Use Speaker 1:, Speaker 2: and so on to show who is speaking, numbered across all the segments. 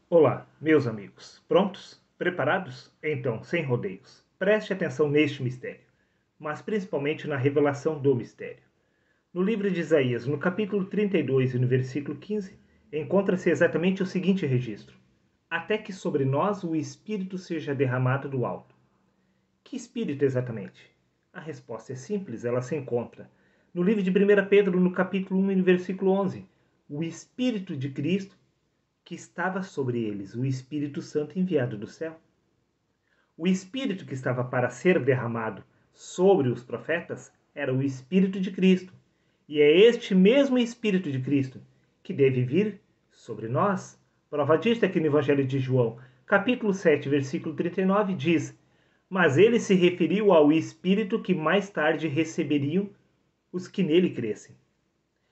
Speaker 1: Olá, meus amigos. Prontos? Preparados? Então, sem rodeios, preste atenção neste mistério, mas principalmente na revelação do mistério. No livro de Isaías, no capítulo 32 e no versículo 15, encontra-se exatamente o seguinte registro: até que sobre nós o Espírito seja derramado do alto. Que Espírito exatamente? A resposta é simples, ela se encontra no livro de 1 Pedro, no capítulo 1 e no versículo 11. O Espírito de Cristo que estava sobre eles, o Espírito Santo enviado do céu. O Espírito que estava para ser derramado sobre os profetas era o Espírito de Cristo. E é este mesmo Espírito de Cristo que deve vir sobre nós. Prova disto é que no Evangelho de João, capítulo 7, versículo 39, diz: mas ele se referiu ao Espírito que mais tarde receberiam os que nele crescem.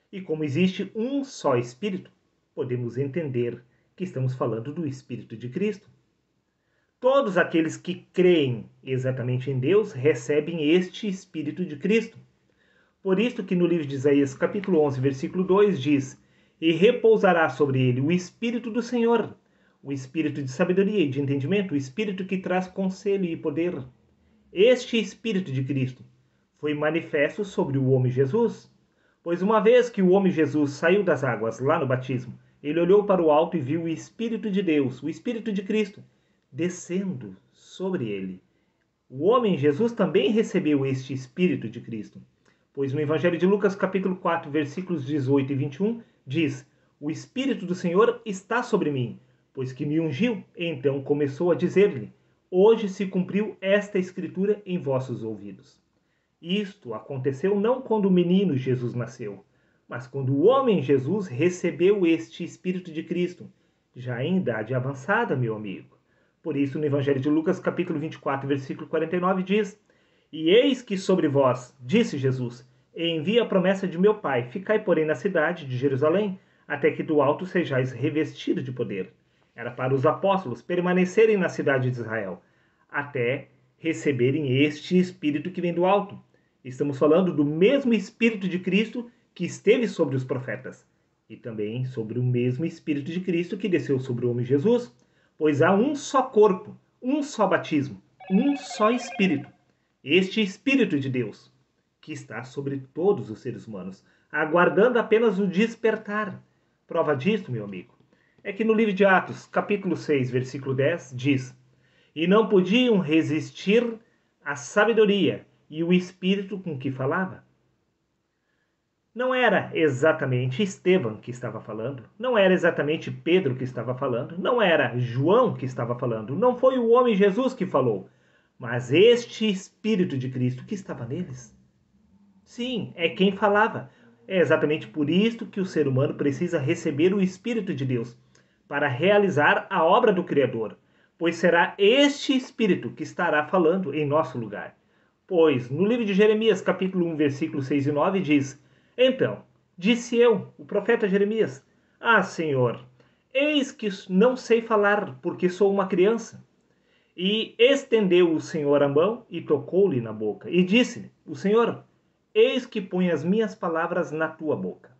Speaker 1: E como existe um só Espírito, podemos entender que estamos falando do Espírito de Cristo. Todos aqueles que creem exatamente em Deus recebem este Espírito de Cristo. Por isto que no livro de Isaías, capítulo 11, versículo 2, diz: e repousará sobre ele o Espírito do Senhor, o Espírito de sabedoria e de entendimento, o Espírito que traz conselho e poder. Este Espírito de Cristo foi manifesto sobre o homem Jesus, pois uma vez que o homem Jesus saiu das águas lá no batismo, ele olhou para o alto e viu o Espírito de Deus, o Espírito de Cristo, descendo sobre ele. O homem Jesus também recebeu este Espírito de Cristo, pois no Evangelho de Lucas, capítulo 4, versículos 18 e 21, diz: o Espírito do Senhor está sobre mim, pois que me ungiu. Então começou a dizer-lhe: hoje se cumpriu esta escritura em vossos ouvidos. Isto aconteceu não quando o menino Jesus nasceu, mas quando o homem Jesus recebeu este Espírito de Cristo, já em idade avançada, meu amigo. Por isso, no Evangelho de Lucas, capítulo 24, versículo 49, diz: e eis que sobre vós, disse Jesus, envia a promessa de meu Pai, ficai, porém, na cidade de Jerusalém, até que do alto sejais revestidos de poder. Era para os apóstolos permanecerem na cidade de Israel, até receberem este Espírito que vem do alto. Estamos falando do mesmo Espírito de Cristo que esteve sobre os profetas, e também sobre o mesmo Espírito de Cristo que desceu sobre o homem Jesus, pois há um só corpo, um só batismo, um só Espírito. Este Espírito de Deus, que está sobre todos os seres humanos, aguardando apenas o despertar. Prova disto, meu amigo, é que no livro de Atos, capítulo 6, versículo 10, diz: e não podiam resistir à sabedoria e o espírito com que falava. Não era exatamente Estevão que estava falando, não era exatamente Pedro que estava falando, não era João que estava falando, não foi o homem Jesus que falou, mas este Espírito de Cristo que estava neles. Sim, é quem falava. É exatamente por isto que o ser humano precisa receber o Espírito de Deus, para realizar a obra do Criador, pois será este Espírito que estará falando em nosso lugar. Pois no livro de Jeremias, capítulo 1, versículos 6 e 9, diz: então, disse eu, o profeta Jeremias: ah, Senhor, eis que não sei falar, porque sou uma criança. E estendeu o Senhor a mão e tocou-lhe na boca, e disse-lhe o Senhor: eis que põe as minhas palavras na tua boca.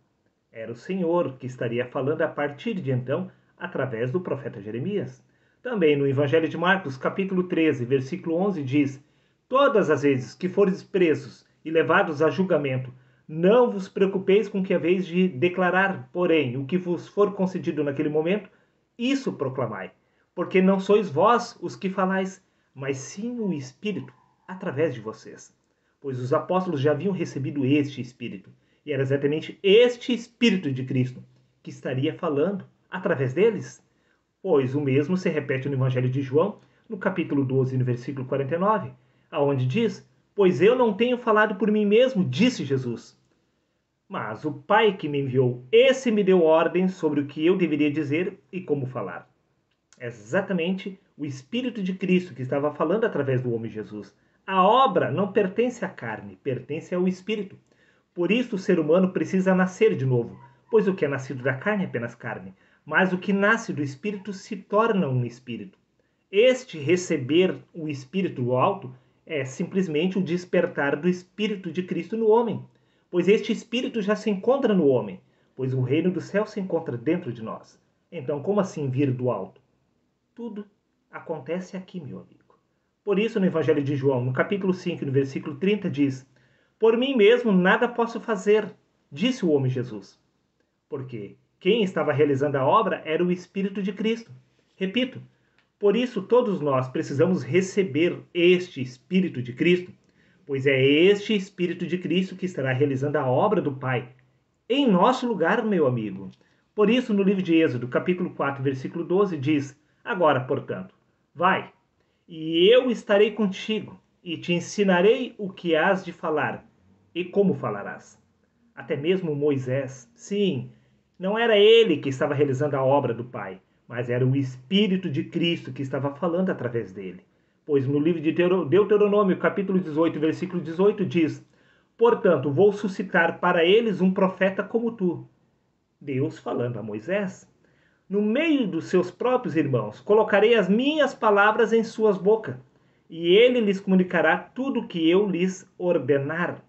Speaker 1: Era o Senhor que estaria falando a partir de então, através do profeta Jeremias. Também no Evangelho de Marcos, capítulo 13, versículo 11, diz: todas as vezes que fores presos e levados a julgamento, não vos preocupeis com o que haveis de declarar, porém, o que vos for concedido naquele momento, isso proclamai, porque não sois vós os que falais, mas sim o Espírito, através de vocês. Pois os apóstolos já haviam recebido este Espírito, e era exatamente este Espírito de Cristo que estaria falando através deles. Pois o mesmo se repete no Evangelho de João, no capítulo 12, no versículo 49, aonde diz: pois eu não tenho falado por mim mesmo, disse Jesus, mas o Pai que me enviou, esse me deu ordens sobre o que eu deveria dizer e como falar. É exatamente o Espírito de Cristo que estava falando através do homem Jesus. A obra não pertence à carne, pertence ao Espírito. Por isso o ser humano precisa nascer de novo, pois o que é nascido da carne é apenas carne, mas o que nasce do Espírito se torna um Espírito. Este receber o Espírito do alto é simplesmente o despertar do Espírito de Cristo no homem, pois este Espírito já se encontra no homem, pois o reino do céu se encontra dentro de nós. Então, como assim vir do alto? Tudo acontece aqui, meu amigo. Por isso, no Evangelho de João, no capítulo 5, no versículo 30, diz: Por mim mesmo nada posso fazer, disse o homem Jesus. Porque quem estava realizando a obra era o Espírito de Cristo. Repito, por isso todos nós precisamos receber este Espírito de Cristo, pois é este Espírito de Cristo que estará realizando a obra do Pai em nosso lugar, meu amigo. Por isso, no livro de Êxodo, capítulo 4, versículo 12, diz: Agora, portanto, vai, e eu estarei contigo, e te ensinarei o que hás de falar, e como falarás. Até mesmo Moisés, sim, não era ele que estava realizando a obra do Pai, mas era o Espírito de Cristo que estava falando através dele. Pois no livro de Deuteronômio, capítulo 18, versículo 18, diz: Portanto, vou suscitar para eles um profeta como tu. Deus falando a Moisés: No meio dos seus próprios irmãos, colocarei as minhas palavras em suas bocas, e ele lhes comunicará tudo o que eu lhes ordenar.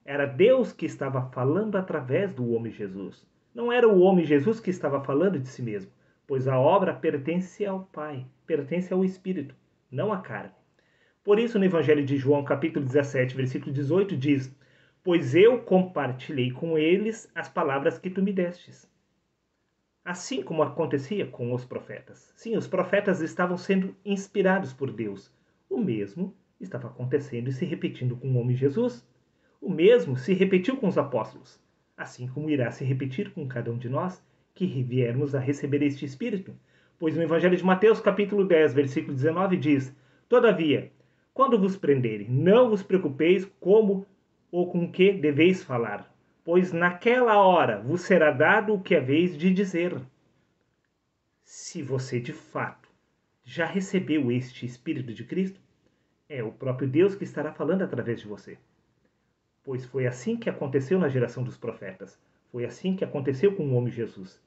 Speaker 1: Era Deus que estava falando através do homem Jesus. Não era o homem Jesus que estava falando de si mesmo, pois a obra pertence ao Pai, pertence ao Espírito, não à carne. Por isso, no Evangelho de João, capítulo 17, versículo 18, diz: Pois eu compartilhei com eles as palavras que tu me destes. Assim como acontecia com os profetas. Sim, os profetas estavam sendo inspirados por Deus. O mesmo estava acontecendo e se repetindo com o homem Jesus. O mesmo se repetiu com os apóstolos, assim como irá se repetir com cada um de nós que viermos a receber este Espírito. Pois no Evangelho de Mateus, capítulo 10, versículo 19, diz: Todavia, quando vos prenderem, não vos preocupeis como ou com que deveis falar, pois naquela hora vos será dado o que haveis de dizer. Se você de fato já recebeu este Espírito de Cristo, é o próprio Deus que estará falando através de você. Pois foi assim que aconteceu na geração dos profetas. Foi assim que aconteceu com o homem Jesus.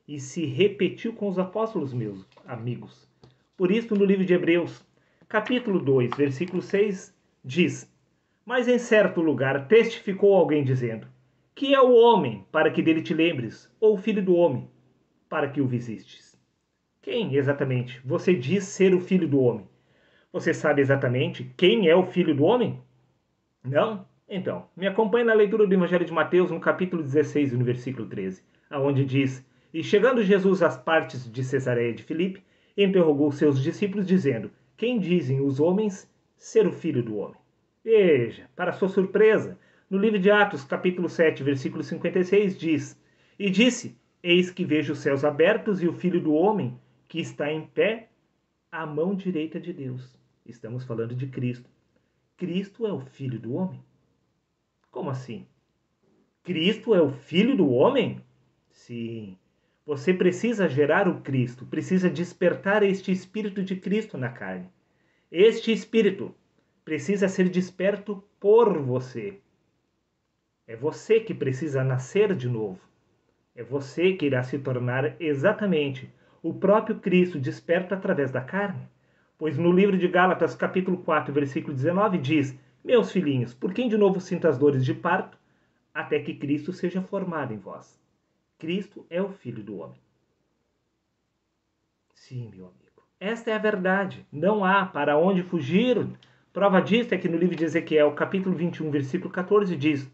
Speaker 1: E se repetiu com os apóstolos, meus amigos. Por isso, no livro de Hebreus, capítulo 2, versículo 6, diz: Mas em certo lugar testificou alguém dizendo: Que é o homem, para que dele te lembres, ou o filho do homem, para que o visites? Quem exatamente você diz ser o filho do homem? Você sabe exatamente quem é o filho do homem? Não? Então, me acompanhe na leitura do Evangelho de Mateus, no capítulo 16, no versículo 13, aonde diz: E chegando Jesus às partes de Cesareia de Filipe, interrogou seus discípulos, dizendo: Quem dizem os homens ser o filho do homem? Veja, para sua surpresa, no livro de Atos, capítulo 7, versículo 56, diz: E disse: Eis que vejo os céus abertos e o filho do homem, que está em pé à mão direita de Deus. Estamos falando de Cristo. Cristo é o filho do homem? Como assim? Cristo é o filho do homem? Sim. Você precisa gerar o Cristo, precisa despertar este espírito de Cristo na carne. Este espírito precisa ser desperto por você. É você que precisa nascer de novo. É você que irá se tornar exatamente o próprio Cristo desperto através da carne. Pois no livro de Gálatas, capítulo 4, versículo 19, diz: Meus filhinhos, por quem de novo sinto as dores de parto, até que Cristo seja formado em vós. Cristo é o Filho do homem. Sim, meu amigo. Esta é a verdade. Não há para onde fugir. Prova disto é que no livro de Ezequiel, capítulo 21, versículo 14, diz: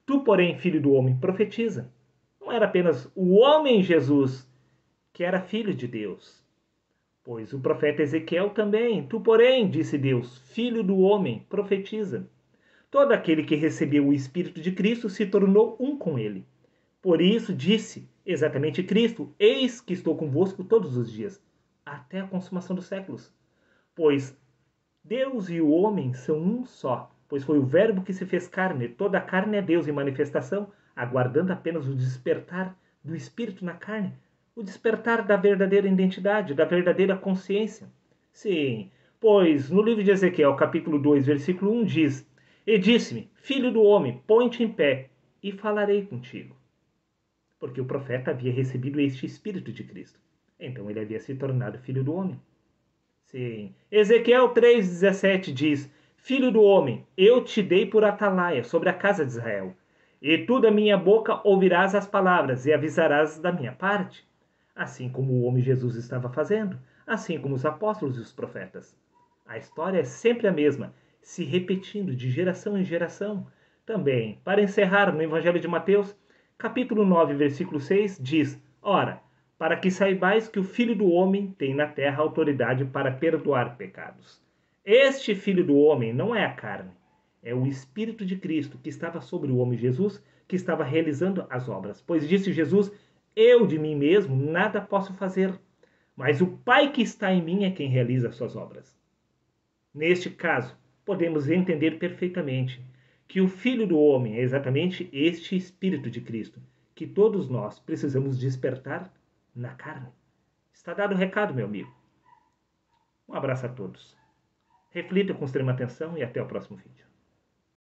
Speaker 1: Tu, porém, filho do homem, profetiza. Não era apenas o homem Jesus que era filho de Deus. Pois o profeta Ezequiel também: Tu, porém, disse Deus, filho do homem, profetiza. Todo aquele que recebeu o Espírito de Cristo se tornou um com ele. Por isso disse exatamente Cristo: Eis que estou convosco todos os dias, até a consumação dos séculos. Pois Deus e o homem são um só, pois foi o Verbo que se fez carne. Toda a carne é Deus em manifestação, aguardando apenas o despertar do Espírito na carne, o despertar da verdadeira identidade, da verdadeira consciência. Sim, pois no livro de Ezequiel, capítulo 2, versículo 1 diz: E disse-me, filho do homem, põe-te em pé, e falarei contigo. Porque o profeta havia recebido este Espírito de Cristo. Então ele havia se tornado filho do homem. Sim. Ezequiel 3,17 diz: Filho do homem, eu te dei por atalaia sobre a casa de Israel. E tu da minha boca ouvirás as palavras e avisarás da minha parte. assim como o homem Jesus estava fazendo, assim como os apóstolos e os profetas. A história é sempre a mesma, se repetindo de geração em geração. Também, para encerrar, no Evangelho de Mateus, capítulo 9, versículo 6, diz: Ora, para que saibais que o Filho do Homem tem na terra autoridade para perdoar pecados. Este Filho do Homem não é a carne, é o Espírito de Cristo que estava sobre o homem Jesus, que estava realizando as obras. Pois disse Jesus: Eu de mim mesmo nada posso fazer, mas o Pai que está em mim é quem realiza as suas obras. Neste caso, podemos entender perfeitamente que o Filho do Homem é exatamente este Espírito de Cristo, que todos nós precisamos despertar na carne. Está dado o recado, meu amigo. Um abraço a todos. Reflita com extrema atenção e até o próximo vídeo.